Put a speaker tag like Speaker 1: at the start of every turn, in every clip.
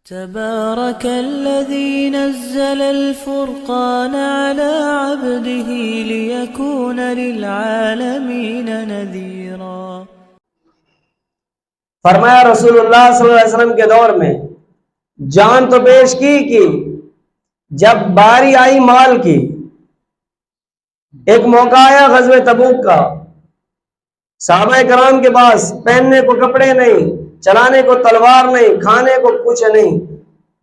Speaker 1: تبارك الذي نزل الفرقان على عبده ليكون للعالمين نذيرا۔
Speaker 2: فرمایا رسول اللہ صلی اللہ علیہ وسلم کے دور میں جان تو پیش کی جب باری آئی مال کی، ایک موقع آیا غزوہ تبوک کا، صحابہ کرام کے پاس پہننے کو کپڑے نہیں، چلانے کو تلوار نہیں، کھانے کو کچھ نہیں،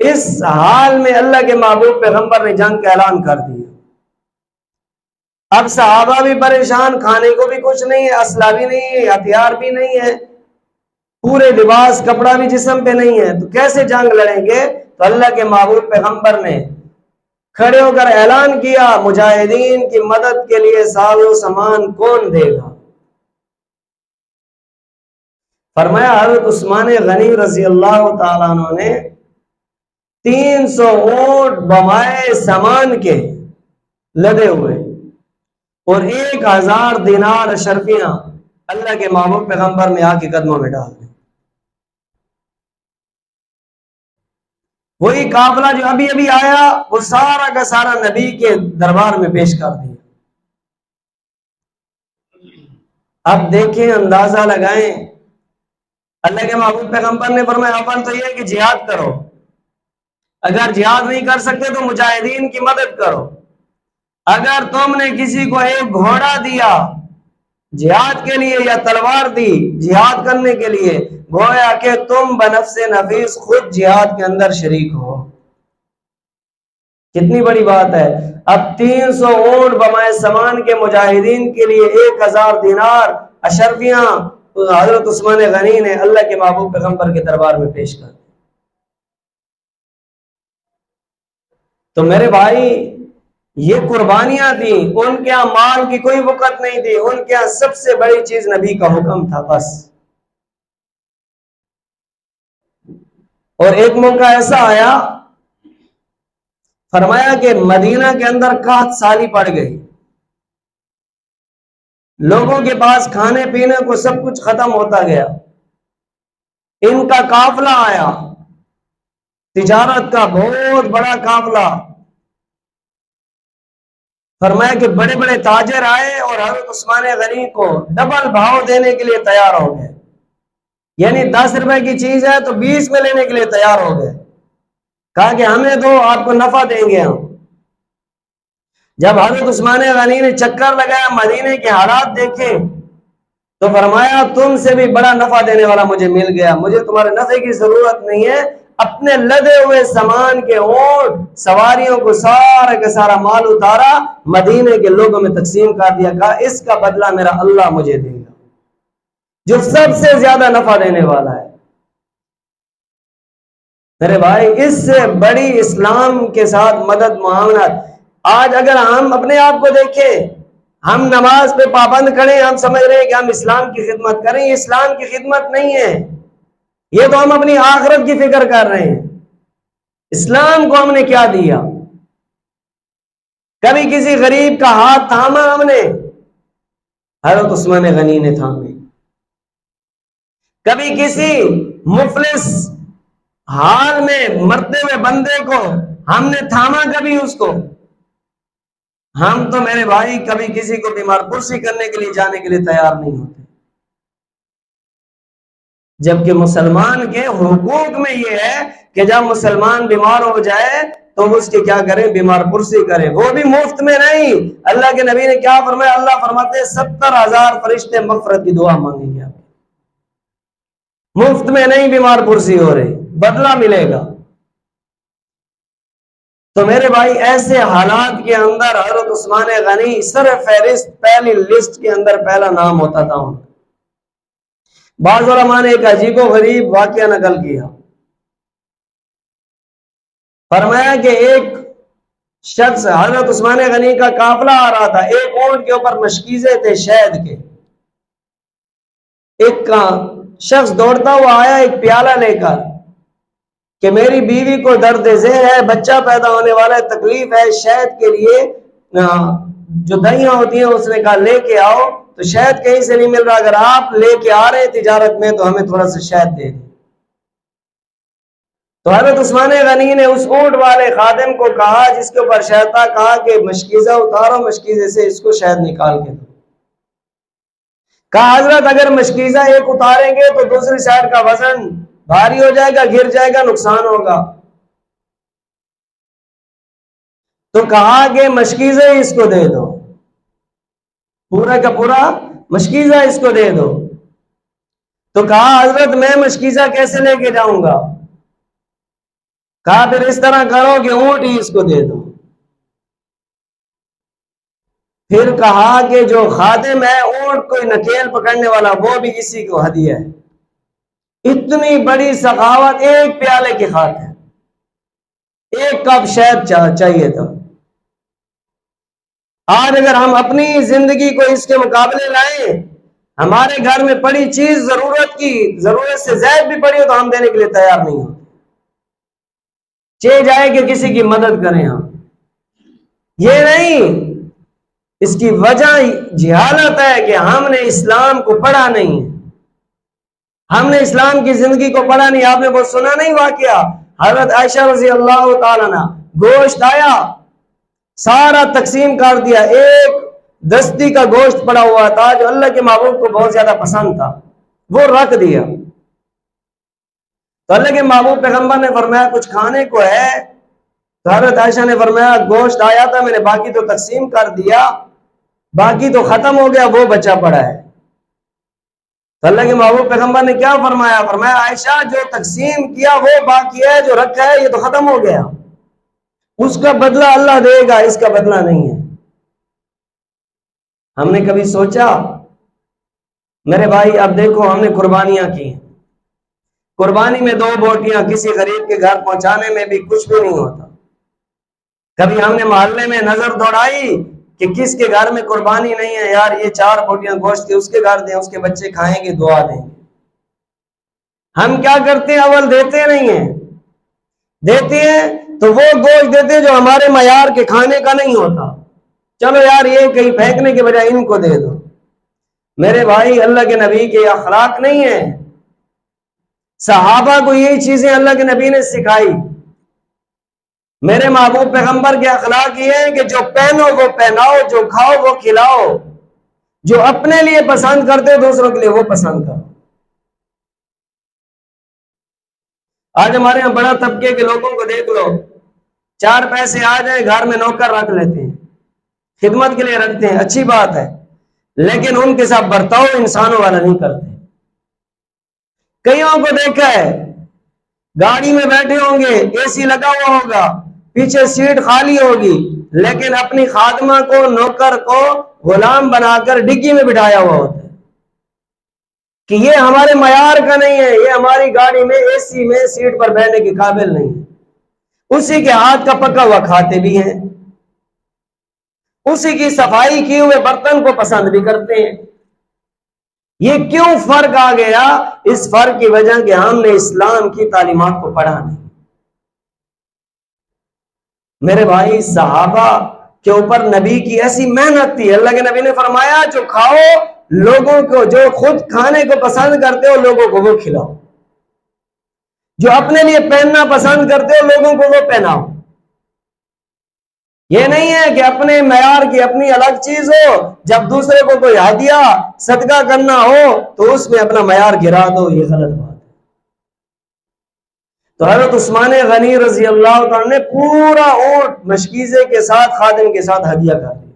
Speaker 2: اس حال میں اللہ کے محبوب پیغمبر نے جنگ کا اعلان کر دیا۔ اب صحابہ بھی پریشان، کھانے کو بھی کچھ نہیں ہے، اسلحہ بھی نہیں ہے، ہتھیار بھی نہیں ہے، پورے لباس کپڑا بھی جسم پہ نہیں ہے، تو کیسے جنگ لڑیں گے؟ تو اللہ کے محبوب پیغمبر نے کھڑے ہو کر اعلان کیا، مجاہدین کی مدد کے لیے ساز و سامان کون دے گا؟ فرمایا حضرت عثمان غنی رضی اللہ تعالیٰ عنہ نے 300 اونٹ بمائے سامان کے لدے ہوئے اور 1000 دینار اشرفیاں اللہ کے محبوب پیغمبر میں آ کے قدموں میں ڈال دیں۔ وہی قافلہ جو ابھی ابھی آیا وہ سارا کا سارا نبی کے دربار میں پیش کر دیا۔ اب دیکھیں، اندازہ لگائیں، اللہ کے محبوب پیغمبر نے فرمایا اول تو یہ کہ جہاد کرو، اگر جہاد نہیں کر سکتے تو مجاہدین کی مدد کرو، اگر تم نے کسی کو ایک گھوڑا دیا جہاد کے لیے یا تلوار دی جہاد کرنے کے لیے، گویا کہ تم بنفس نفیس خود جہاد کے اندر شریک ہو۔ کتنی بڑی بات ہے! اب 300 اونٹ بمائے سامان کے مجاہدین کے لیے 1000 دینار اشرفیاں حضرت عثمان غنی نے اللہ کے محبوب پیغمبر کے دربار میں پیش کر۔ تو میرے بھائی، یہ قربانیاں تھیں، ان کے یہاں مال کی کوئی وقت نہیں تھی، ان کے یہاں سب سے بڑی چیز نبی کا حکم تھا بس۔ اور ایک موقع ایسا آیا، فرمایا کہ مدینہ کے اندر قحط سالی پڑ گئی، لوگوں کے پاس کھانے پینے کو سب کچھ ختم ہوتا گیا، ان کا قافلہ آیا، تجارت کا بہت بڑا قافلہ۔ فرمایا کہ بڑے بڑے تاجر آئے اور حضرت عثمان غنی کو ڈبل بھاؤ دینے کے لیے تیار ہو گئے، یعنی 10 روپے کی چیز ہے تو 20 میں لینے کے لیے تیار ہو گئے، کہا کہ ہمیں دو، آپ کو نفع دیں گے ہم۔ جب حضرت عثمان غنی نے چکر لگایا، مدینے کے حالات دیکھے، تو فرمایا تم سے بھی بڑا نفع دینے والا مجھے مل گیا، مجھے تمہارے نفع کی ضرورت نہیں ہے۔ اپنے لدے ہوئے سامان کے اونٹ سواریوں کو سارا کا سارا مال اتارا، مدینے کے لوگوں میں تقسیم کر دیا، کہا اس کا بدلہ میرا اللہ مجھے دے گا جو سب سے زیادہ نفع دینے والا ہے۔ میرے بھائی، اس سے بڑی اسلام کے ساتھ مدد معاونت۔ آج اگر ہم اپنے آپ کو دیکھیں، ہم نماز پہ پابند کھڑے، ہم سمجھ رہے ہیں کہ ہم اسلام کی خدمت کریں، یہ اسلام کی خدمت نہیں ہے، یہ تو ہم اپنی آخرت کی فکر کر رہے ہیں۔ اسلام کو ہم نے کیا دیا؟ کبھی کسی غریب کا ہاتھ تھاما ہم نے؟ حضرت عثمان غنی نے تھامے۔ کبھی کسی مفلس حال میں مرتے ہوئے بندے کو ہم نے تھاما کبھی اس کو؟ ہم تو میرے بھائی کبھی کسی کو بیمار پرسی کرنے کے لیے جانے کے لیے تیار نہیں ہوتے، جبکہ مسلمان کے حقوق میں یہ ہے کہ جب مسلمان بیمار ہو جائے تو اس کی کیا کریں؟ بیمار پرسی کریں، وہ بھی مفت میں نہیں۔ اللہ کے نبی نے کیا فرمایا؟ اللہ فرماتے ہیں 70,000 فرشتے مغفرت کی دعا مانگیں گے، مفت میں نہیں بیمار پرسی ہو رہی، بدلہ ملے گا۔ تو میرے بھائی، ایسے حالات کے اندر حضرت عثمان غنی سر فہرست پہلی لسٹ کے اندر پہلا نام ہوتا تھا ان کا۔ بعض علماء نے ایک عجیب و غریب واقعہ نقل کیا، فرمایا کہ ایک شخص حضرت عثمان غنی کا قافلہ آ رہا تھا، ایک اونٹ کے اوپر مشکیزے تھے شہد کے، ایک شخص دوڑتا ہوا آیا ایک پیالہ لے کر کہ میری بیوی کو درد ذہن ہے، بچہ پیدا ہونے والا ہے، تکلیف ہے، شہد کے لیے جو دہیاں ہوتی ہیں اس نے کہا لے کے آؤ، تو شہد کہیں سے نہیں مل رہا، اگر آپ لے کے آ رہے ہیں تجارت میں تو ہمیں تھوڑا سا شہد دے دیں۔ تو حضرت عثمان غنی نے اس اونٹ والے خادم کو کہا جس کے اوپر شہد تھا، کہا کہ مشکیزہ اتارو، مشکیزے سے اس کو شہد نکال کے دو۔ کہا حضرت اگر مشکیزہ ایک اتاریں گے تو دوسری سائڈ کا وزن بھاری ہو جائے گا، گر جائے گا، نقصان ہوگا۔ تو کہا کہ مشکیزہ اس کو دے دو، پورا کا پورا مشکیزہ اس کو دے دو۔ تو کہا حضرت میں مشکیزہ کیسے لے کے جاؤں گا؟ کہا پھر اس طرح کرو کہ اونٹ ہی اس کو دے دو۔ پھر کہا کہ جو خادم ہے اونٹ کوئی نکیل پکڑنے والا وہ بھی اسی کو ہدیہ ہے۔ اتنی بڑی سخاوت ایک پیالے کی خاطر، ایک کپ شہد چاہیے تھا۔ آج اگر ہم اپنی زندگی کو اس کے مقابلے لائیں، ہمارے گھر میں پڑی چیز ضرورت سے زائد بھی پڑی ہو تو ہم دینے کے لیے تیار نہیں ہوتے، چاہے جائے کہ کسی کی مدد کریں ہم۔ یہ نہیں، اس کی وجہ جہالت ہے کہ ہم نے اسلام کو پڑھا نہیں ہے، ہم نے اسلام کی زندگی کو پڑھا نہیں۔ آپ نے وہ سنا نہیں واقعہ حضرت عائشہ رضی اللہ تعالیٰ عنہ، گوشت آیا سارا تقسیم کر دیا، ایک دستی کا گوشت پڑا ہوا تھا جو اللہ کے محبوب کو بہت زیادہ پسند تھا، وہ رکھ دیا۔ تو اللہ کے محبوب پیغمبر نے فرمایا کچھ کھانے کو ہے؟ تو حضرت عائشہ نے فرمایا گوشت آیا تھا، میں نے باقی تو تقسیم کر دیا، باقی تو ختم ہو گیا، وہ بچا پڑا ہے۔ تو اللہ کے محبوب پیغمبر نے کیا فرمایا؟ فرمایا عائشہ جو تقسیم کیا وہ باقی ہے، جو رکھا ہے یہ تو ختم ہو گیا، اس کا بدلہ اللہ دے گا، اس کا بدلہ نہیں ہے۔ ہم نے کبھی سوچا؟ میرے بھائی اب دیکھو ہم نے قربانیاں کی، قربانی میں 2 بوٹیاں کسی غریب کے گھر پہنچانے میں بھی کچھ بھی نہیں ہوتا۔ کبھی ہم نے محلے میں نظر دوڑائی کہ کس کے گھر میں قربانی نہیں ہے، یار یہ 4 بوٹیاں گوشت کی اس کے گھر دیں، اس کے بچے کھائیں گے، دعا دیں گے۔ ہم کیا کرتے ہیں؟ اول دیتے نہیں ہیں، دیتے ہیں تو وہ گوشت دیتے جو ہمارے معیار کے کھانے کا نہیں ہوتا، چلو یار یہ کہیں پھینکنے کے بجائے ان کو دے دو۔ میرے بھائی اللہ کے نبی کے اخلاق نہیں ہیں، صحابہ کو یہی چیزیں اللہ کے نبی نے سکھائی۔ میرے محبوب پیغمبر کے اخلاق یہ ہے کہ جو پہنو وہ پہناؤ، جو کھاؤ وہ کھلاؤ، جو اپنے لیے پسند کرتے ہو دوسروں کے لیے وہ پسند کرو۔ آج ہمارے یہاں بڑا طبقے کے لوگوں کو دیکھ لو، 4 پیسے آ جائیں گھر میں نوکر رکھ لیتے ہیں، خدمت کے لیے رکھتے ہیں، اچھی بات ہے، لیکن ان کے ساتھ برتاؤ انسانوں والا نہیں کرتے۔ کئیوں کو دیکھا ہے گاڑی میں بیٹھے ہوں گے، اے سی لگا ہوا ہوگا، پیچھے سیٹ خالی ہوگی، لیکن اپنی خادمہ کو، نوکر کو غلام بنا کر ڈگی میں بٹھایا ہوا ہوتا ہے کہ یہ ہمارے معیار کا نہیں ہے، یہ ہماری گاڑی میں اے سی میں سیٹ پر بیٹھنے کے قابل نہیں ہے۔ اسی کے ہاتھ کا پکا ہوا کھاتے بھی ہیں، اسی کی صفائی کیے ہوئے برتن کو پسند بھی کرتے ہیں۔ یہ کیوں فرق آ گیا؟ اس فرق کی وجہ کہ ہم نے اسلام کی تعلیمات کو پڑھا نہیں۔ میرے بھائی صحابہ کے اوپر نبی کی ایسی محنت تھی، اللہ کے نبی نے فرمایا جو کھاؤ لوگوں کو، جو خود کھانے کو پسند کرتے ہو لوگوں کو وہ کھلاؤ، جو اپنے لیے پہننا پسند کرتے ہو لوگوں کو وہ پہناؤ۔ یہ نہیں ہے کہ اپنے معیار کی اپنی الگ چیز ہو، جب دوسرے کو کوئی ہدیہ صدقہ کرنا ہو تو اس میں اپنا معیار گرا دو، یہ غلط بات ہے۔ تو حضرت عثمان غنی رضی اللہ عنہ نے پورا اونٹ مشکیزے کے ساتھ خادم کے ساتھ ہدیہ کر دیا۔